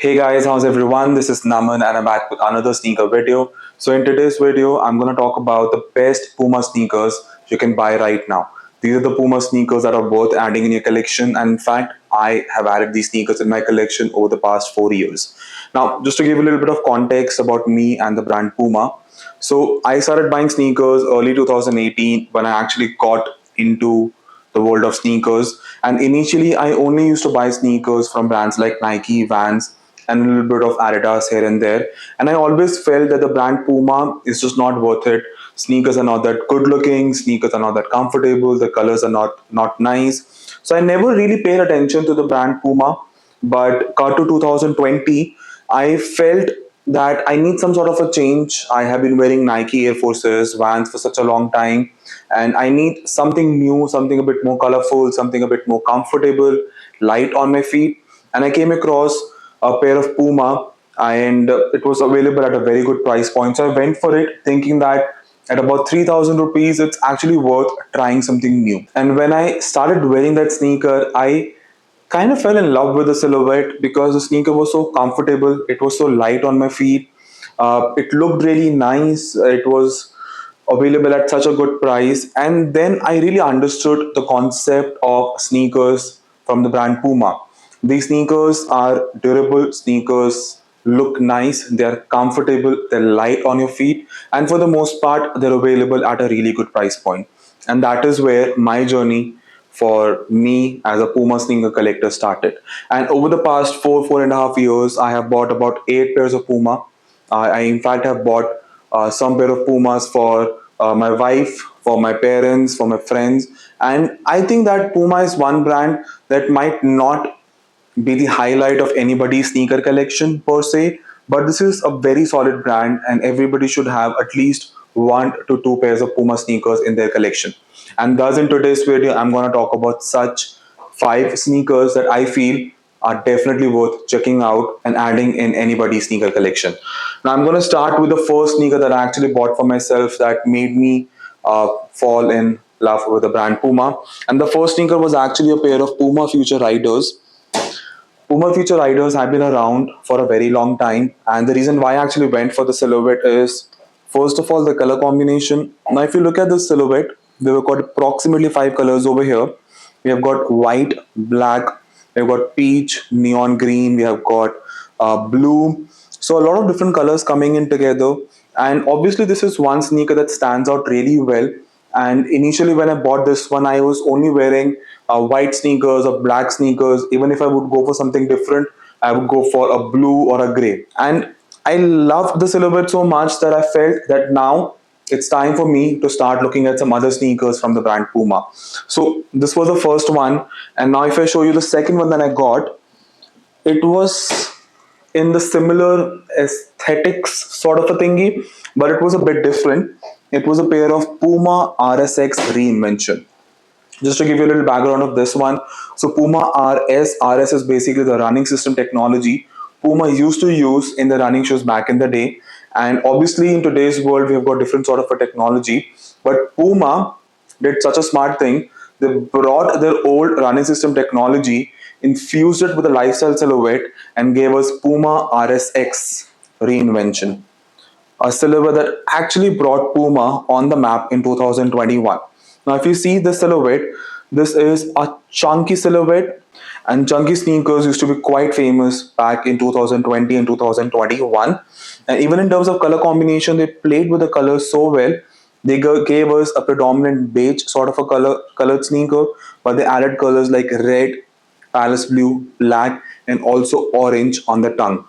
Hey guys, how's everyone? This is Naman and I'm back with another sneaker video. So in today's video, I'm going to talk about the best Puma sneakers you can buy right now. These are the Puma sneakers that are worth adding in your collection, and in fact, I have added these sneakers in my collection over the past 4 years. Now, just to give a little bit of context about me and the brand Puma. So I started buying sneakers early 2018 when I actually got into the world of sneakers. And initially, I only used to buy sneakers from brands like Nike, Vans, and a little bit of Adidas here and there. And I always felt that the brand Puma is just not worth it. Sneakers are not that good looking, sneakers are not that comfortable, the colors are not nice. So I never really paid attention to the brand Puma. But cut to 2020, I felt that I need some sort of a change. I have been wearing Nike Air Forces, Vans for such a long time, and I need something new, something a bit more colorful, something a bit more comfortable, light on my feet. And I came across a pair of Puma, and it was available at a very good price point. So I went for it, thinking that at about 3,000 rupees, it's actually worth trying something new. And when I started wearing that sneaker, I kind of fell in love with the silhouette because the sneaker was so comfortable. It was so light on my feet. It looked really nice. It was available at such a good price. And then I really understood the concept of sneakers from the brand Puma. These sneakers are durable sneakers, look nice, they're comfortable, they're light on your feet, and for the most part, they're available at a really good price point. And that is where my journey for me as a Puma sneaker collector started. And over the past 4.5 years, I have bought about 8 pairs of Puma. I in fact have bought some pair of Pumas for my wife, for my parents, for my friends. And I think that Puma is one brand that might not be the highlight of anybody's sneaker collection per se, but this is a very solid brand and everybody should have at least 1 to 2 pairs of Puma sneakers in their collection. And thus in today's video, I'm going to talk about such 5 sneakers that I feel are definitely worth checking out and adding in anybody's sneaker collection. Now I'm going to start with the first sneaker that I actually bought for myself that made me fall in love with the brand Puma. And the first sneaker was actually a pair of Puma Future Riders. Puma Future Riders have been around for a very long time, and the reason why I actually went for the silhouette is first of all the color combination. Now, if you look at the silhouette, we've got approximately 5 colors over here. We have got white, black, we have got peach, neon green, we have got blue. So, a lot of different colors coming in together, and obviously, this is one sneaker that stands out really well. And initially, when I bought this one, I was only wearing white sneakers or black sneakers. Even if I would go for something different, I would go for a blue or a gray. And I loved the silhouette so much that I felt that now it's time for me to start looking at some other sneakers from the brand Puma. So this was the first one. And now if I show you the second one that I got, it was in the similar aesthetics sort of a thingy, but it was a bit different. It was a pair of Puma RSX reinvention. Just to give you a little background of this one, so Puma RS is basically the running system technology Puma used to use in the running shoes back in the day. And obviously, in today's world, we have got different sort of a technology. But Puma did such a smart thing. They brought their old running system technology, infused it with a lifestyle silhouette, and gave us Puma RSX reinvention, a silhouette that actually brought Puma on the map in 2021. Now, if you see this silhouette, this is a chunky silhouette, and chunky sneakers used to be quite famous back in 2020 and 2021. And even in terms of color combination, they played with the colors so well. They gave us a predominant beige sort of a colored sneaker, but they added colors like red, palace blue, black, and also orange on the tongue.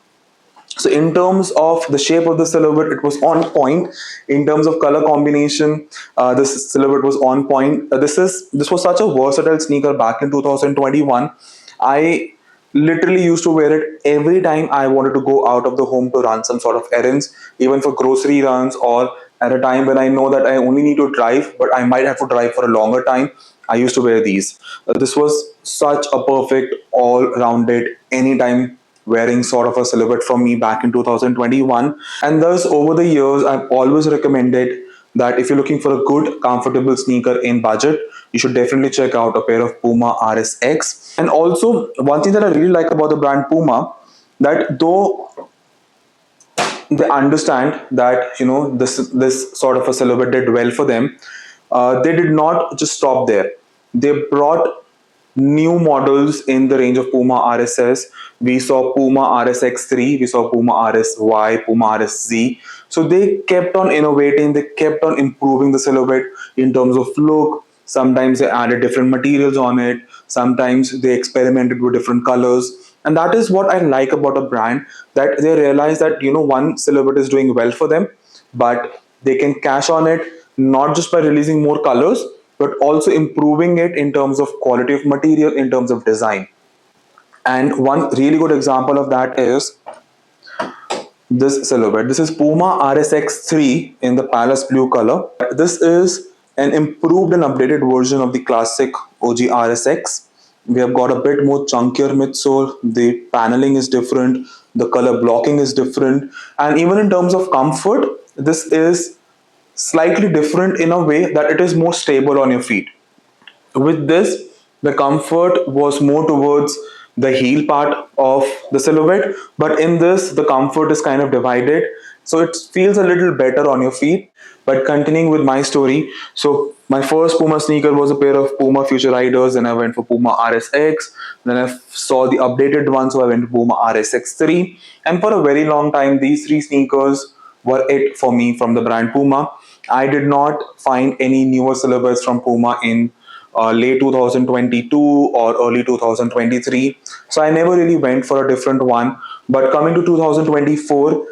So in terms of the shape of the silhouette, it was on point. In terms of color combination, this silhouette was on point. This was such a versatile sneaker back in 2021. I literally used to wear it every time I wanted to go out of the home to run some sort of errands, even for grocery runs or at a time when I know that I only need to drive, but I might have to drive for a longer time. I used to wear these. This was such a perfect all-rounded anytime wearing sort of a silhouette from me back in 2021. And thus, over the years, I've always recommended that if you're looking for a good, comfortable sneaker in budget, you should definitely check out a pair of Puma RSX. And also, one thing that I really like about the brand Puma that though they understand that this sort of a silhouette did well for them, they did not just stop there. They brought new models in the range of Puma RSS. We saw Puma RSX 3, we saw Puma RSY, Puma RSZ. So they kept on innovating, they kept on improving the silhouette in terms of look. Sometimes they added different materials on it, sometimes they experimented with different colors. And that is what I like about a brand, that they realize that one silhouette is doing well for them, but they can cash on it not just by releasing more colors, but also improving it in terms of quality of material, in terms of design. And one really good example of that is this silhouette. This is Puma RSX 3 in the Palace Blue color. This is an improved and updated version of the classic OG RSX. We have got a bit more chunkier midsole, the paneling is different, the color blocking is different, and even in terms of comfort, this is slightly different in a way that it is more stable on your feet. With this, the comfort was more towards the heel part of the silhouette, but in this, the comfort is kind of divided. So it feels a little better on your feet. But continuing with my story, so my first Puma sneaker was a pair of Puma Future Riders, and I went for Puma RSX. Then I saw the updated one, so I went to Puma RSX 3. And for a very long time, these three sneakers were it for me from the brand Puma. I did not find any newer silhouettes from Puma in late 2022 or early 2023. So I never really went for a different one. But coming to 2024,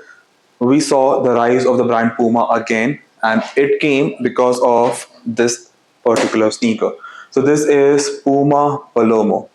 we saw the rise of the brand Puma again, and it came because of this particular sneaker. So this is Puma Palomo.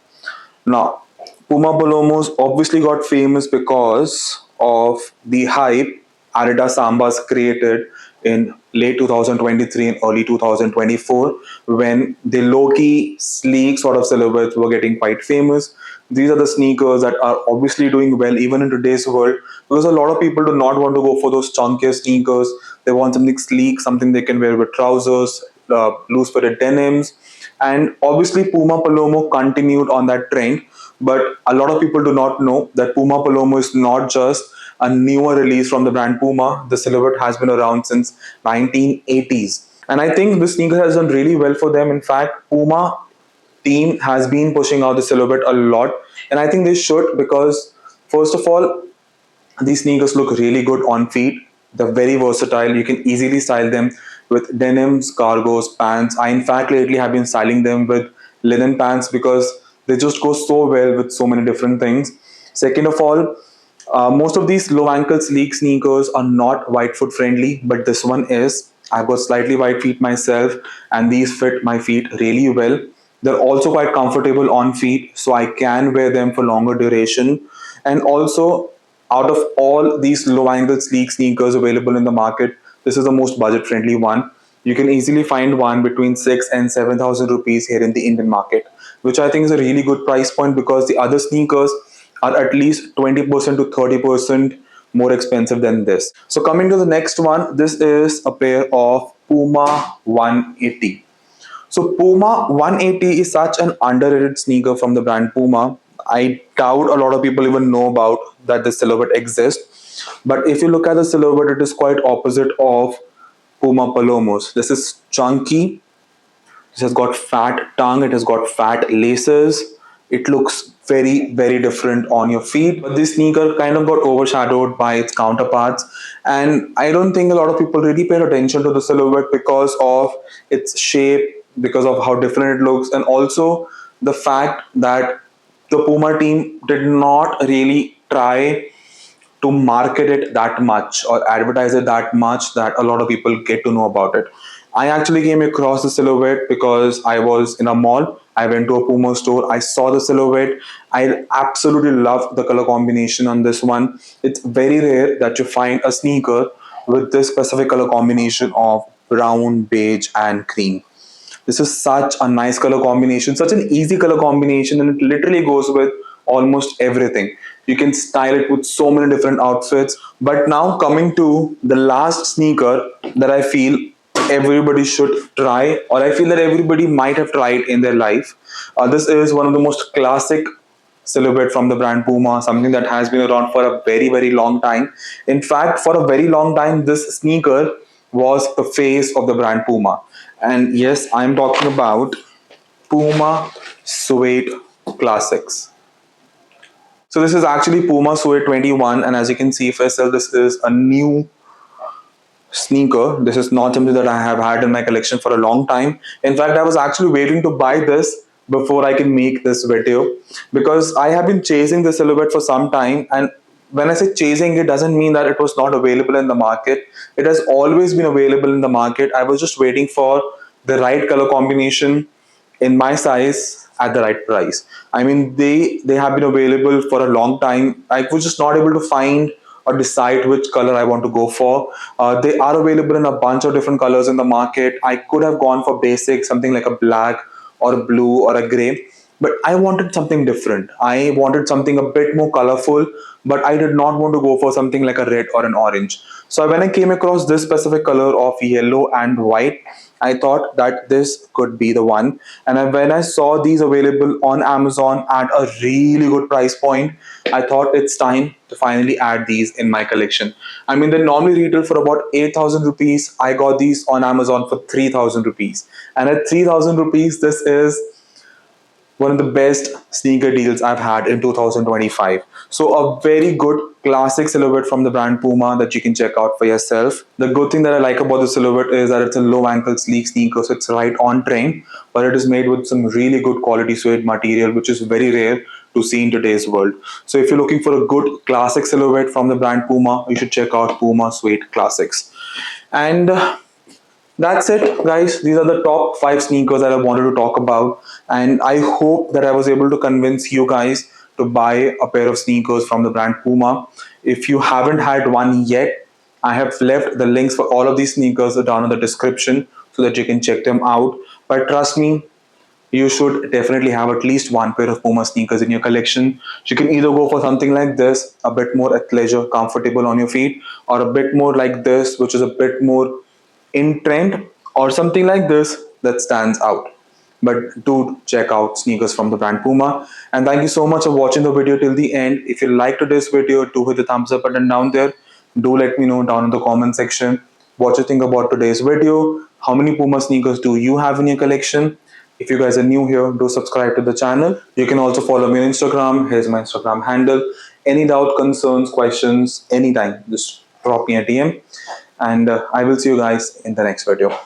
Now, Puma Palomos obviously got famous because of the hype Adidas Sambas created in late 2023 and early 2024, when the low-key, sleek sort of silhouettes were getting quite famous. These are the sneakers that are obviously doing well even in today's world, because a lot of people do not want to go for those chunkier sneakers. They want something sleek, something they can wear with trousers, loose-fitted denims. And obviously, Puma Palomo continued on that trend. But a lot of people do not know that Puma Palomo is not just a newer release from the brand Puma. The silhouette has been around since 1980s. And I think this sneaker has done really well for them. In fact, Puma team has been pushing out the silhouette a lot. And I think they should, because first of all, these sneakers look really good on feet. They're very versatile. You can easily style them with denims, cargos, pants. I, in fact, lately have been styling them with linen pants because they just go so well with so many different things. Second of all, most of these low ankle sleek sneakers are not wide foot friendly, but this one is. I've got slightly wide feet myself, and these fit my feet really well. They're also quite comfortable on feet, so I can wear them for longer duration. And also, out of all these low angle sleek sneakers available in the market, this is the most budget friendly one. You can easily find one between 6 and 7,000 rupees here in the Indian market, which I think is a really good price point, because the other sneakers are at least 20% to 30% more expensive than this. So coming to the next one, this is a pair of Puma 180. So Puma 180 is such an underrated sneaker from the brand Puma. I doubt a lot of people even know about that this silhouette exists. But if you look at the silhouette, it is quite opposite of Puma Palomos. This is chunky. This has got fat tongue. It has got fat laces. It looks very, very different on your feet. But this sneaker kind of got overshadowed by its counterparts. And I don't think a lot of people really paid attention to the silhouette because of its shape, because of how different it looks, and also the fact that the Puma team did not really try to market it that much or advertise it that much that a lot of people get to know about it. I actually came across the silhouette because I was in a mall. I went to a Puma store. I saw the silhouette. I absolutely love the color combination on this one. It's very rare that you find a sneaker with this specific color combination of brown, beige, and cream. This is such a nice color combination, such an easy color combination, and it literally goes with almost everything. You can style it with so many different outfits. But now coming to the last sneaker that I feel everybody should try, or I feel that everybody might have tried in their life. This is one of the most classic silhouette from the brand Puma, something that has been around for a very, very long time. In fact, for a very long time, this sneaker was the face of the brand Puma. And yes, I'm talking about Puma Suede Classics. So this is actually Puma Suede 21, and as you can see, if I sell, this is a new sneaker. This is not something that I have had in my collection for a long time. In fact, I was actually waiting to buy this before I can make this video, because I have been chasing this silhouette for some time. And when I say chasing, it doesn't mean that it was not available in the market. It has always been available in the market. I was just waiting for the right color combination in my size at the right price. I mean, they have been available for a long time. I was just not able to find or decide which color I want to go for. They are available in a bunch of different colors in the market. I could have gone for basic, something like a black or a blue or a gray, but I wanted something different. I wanted something a bit more colorful, but I did not want to go for something like a red or an orange. So when I came across this specific color of yellow and white, I thought that this could be the one. And when I saw these available on Amazon at a really good price point, I thought it's time to finally add these in my collection. I mean, they normally retail for about 8,000 rupees. I got these on Amazon for 3,000 rupees. And at 3,000 rupees, this is one of the best sneaker deals I've had in 2025. So a very good classic silhouette from the brand Puma that you can check out for yourself. The good thing that I like about the silhouette is that it's a low ankle sleek sneaker, so it's right on trend, but it is made with some really good quality suede material, which is very rare to see in today's world. So if you're looking for a good classic silhouette from the brand Puma, you should check out Puma Suede Classics. And that's it, guys. These are the top 5 sneakers that I wanted to talk about, and I hope that I was able to convince you guys to buy a pair of sneakers from the brand Puma. If you haven't had one yet, I have left the links for all of these sneakers down in the description so that you can check them out. But trust me, you should definitely have at least one pair of Puma sneakers in your collection. You can either go for something like this, a bit more athleisure, comfortable on your feet, or a bit more like this, which is a bit more in trend, or something like this that stands out. But do check out sneakers from the brand Puma. And thank you so much for watching the video till the end. If you liked today's video, do hit the thumbs up button down there. Do let me know down in the comment section what you think about today's video. How many Puma sneakers do you have in your collection? If you guys are new here, do subscribe to the channel. You can also follow me on Instagram. Here's my Instagram handle. Any doubt, concerns, questions, anytime, just drop me a DM. And I will see you guys in the next video.